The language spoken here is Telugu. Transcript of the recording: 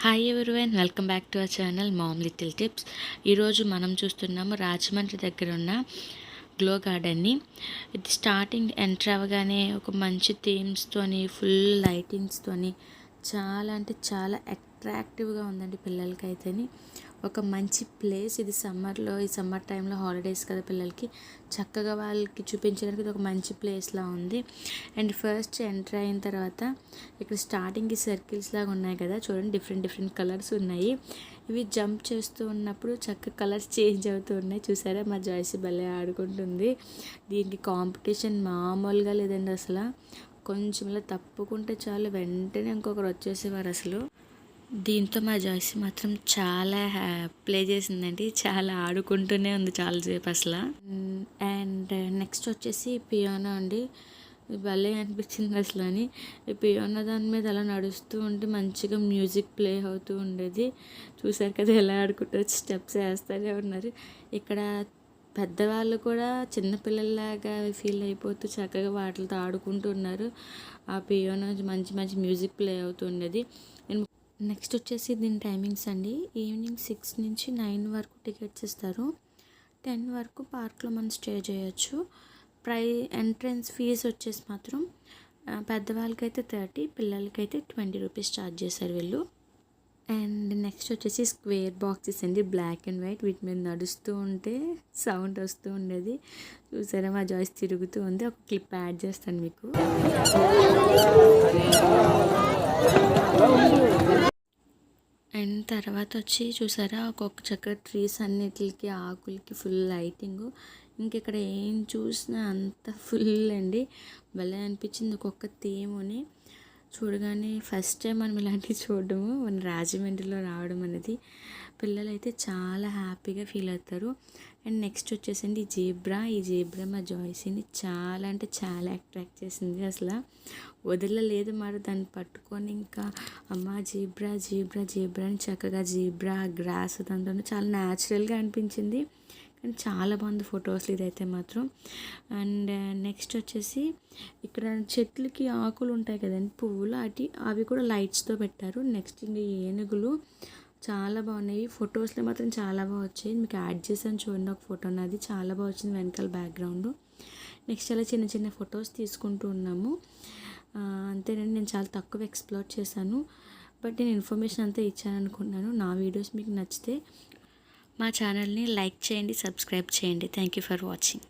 Hi everyone, welcome back to our channel ma'am little tips. ఈరోజు మనం చూస్తున్నాము రాజమండ్రి దగ్గర ఉన్న గ్లో గార్డెన్ని. ఇది స్టార్టింగ్ ఎంటర్ అవ్వగానే ఒక మంచి థీమ్స్తోని, ఫుల్ లైటింగ్స్తోని చాలా అంటే చాలా అట్రాక్టివ్గా ఉందండి పిల్లలకైతేని. ఒక మంచి ప్లేస్ ఇది. ఈ సమ్మర్ టైంలో హాలిడేస్ కదా పిల్లలకి, చక్కగా వాళ్ళకి చూపించడానికి ఇది ఒక మంచి ప్లేస్లా ఉంది. అండ్ ఫస్ట్ ఎంటర్ అయిన తర్వాత ఇక్కడ స్టార్టింగ్కి సర్కిల్స్ లాగా ఉన్నాయి కదా, చూడండి డిఫరెంట్ కలర్స్ ఉన్నాయి. ఇవి జంప్ చేస్తూ ఉన్నప్పుడు చక్కగా కలర్స్ చేంజ్ అవుతూ ఉన్నాయి. చూసారా, మా జాయ్సీ భలే ఆడుకుంటుంది. దీనికి కాంపిటీషన్ మామూలుగా లేదండి అసలు. కొంచెం ఇలా తప్పుకుంటే చాలు వెంటనే ఇంకొకరు వచ్చేసేవారు అసలు. దీంతో మా జాయ్సీ మాత్రం చాలా ప్లే చేసిందండి, చాలా ఆడుకుంటూనే ఉంది చాలాసేపు అసలు. అండ్ నెక్స్ట్ వచ్చేసి పియానో అండి. భలే అనిపించింది అసలు అని. ఈ పియానో దాని మీద అలా నడుస్తూ ఉంటే మంచిగా మ్యూజిక్ ప్లే అవుతూ ఉండేది. చూసారు కదా ఎలా ఆడుకుంటూ స్టెప్స్ వేస్తూనే ఉన్నారు. ఇక్కడ పెద్దవాళ్ళు కూడా చిన్నపిల్లల్లాగా ఫీల్ అయిపోతూ చక్కగా వాటితో ఆడుకుంటూ ఉన్నారు. ఆ పియానో మంచి మ్యూజిక్ ప్లే అవుతూ ఉండేది. నెక్స్ట్ వచ్చేసి దీని టైమింగ్స్ అండి. ఈవినింగ్ 6 నుంచి 9 వరకు టికెట్స్ ఇస్తారు. 10 వరకు పార్క్లో మనం స్టే చేయొచ్చు. ఎంట్రన్స్ ఫీజు వచ్చేసి మాత్రం పెద్దవాళ్ళకైతే 30, పిల్లలకైతే 20 రూపీస్ ఛార్జ్ చేశారు వీళ్ళు. అండ్ నెక్స్ట్ వచ్చేసి స్క్వేర్ బాక్సెస్ అండి, బ్లాక్ అండ్ వైట్. వీటి మీద నడుస్తూ ఉంటే సౌండ్ వస్తూ ఉండేది. చూసారా, మా జాయ్స్ తిరుగుతూ ఉంది. ఒక క్లిప్ యాడ్ చేస్తాను మీకు. అండ్ తర్వాత వచ్చి చూసారా, ఒక్కొక్క చక్కగా ట్రీస్ అన్నిటికి ఆకులకి ఫుల్ లైటింగు. ఇక్కడ ఏం చూసినా అంత ఫుల్ అండి. భలే అనిపించింది ఒక్కొక్క థీముని చూడగానే. ఫస్ట్ టైం మనం ఇలాంటివి చూడడము, మన రాజమండ్రిలో రావడం అనేది. పిల్లలైతే చాలా హ్యాపీగా ఫీల్ అవుతారు. అండ్ నెక్స్ట్ వచ్చేసింది ఈ జీబ్రా మా జాయ్సీని చాలా అంటే చాలా అట్రాక్ట్ చేసింది అసలు. వదలలేదు మరి దాన్ని పట్టుకొని ఇంకా అమ్మ జీబ్రా అని చక్కగా జీబ్రా గ్రాస్ దాంతో చాలా న్యాచురల్గా అనిపించింది. కానీ చాలా బాగుంది ఫొటోస్లో ఇదైతే మాత్రం. అండ్ నెక్స్ట్ వచ్చేసి ఇక్కడ చెట్లకి ఆకులు ఉంటాయి కదండి, పువ్వులు, అవి కూడా లైట్స్తో పెట్టారు. నెక్స్ట్ ఇంకా ఏనుగులు చాలా బాగున్నాయి. ఫొటోస్లో మాత్రం చాలా బాగా వచ్చాయి. మీకు యాడ్ చేశాను చూడండి ఒక ఫోటో, నాది చాలా బాగా వచ్చింది వెనకాల బ్యాక్గ్రౌండ్. నెక్స్ట్ అలా చిన్న ఫొటోస్ తీసుకుంటూ ఉన్నాము. అంతేనండి, నేను చాలా తక్కువ ఎక్స్ప్లోర్ చేశాను, బట్ నేను ఇన్ఫర్మేషన్ అంతా ఇచ్చాను అనుకుంటున్నాను. నా వీడియోస్ మీకు నచ్చితే మా ఛానల్ని లైక్ చేయండి, సబ్స్క్రైబ్ చేయండి. Thank you for watching.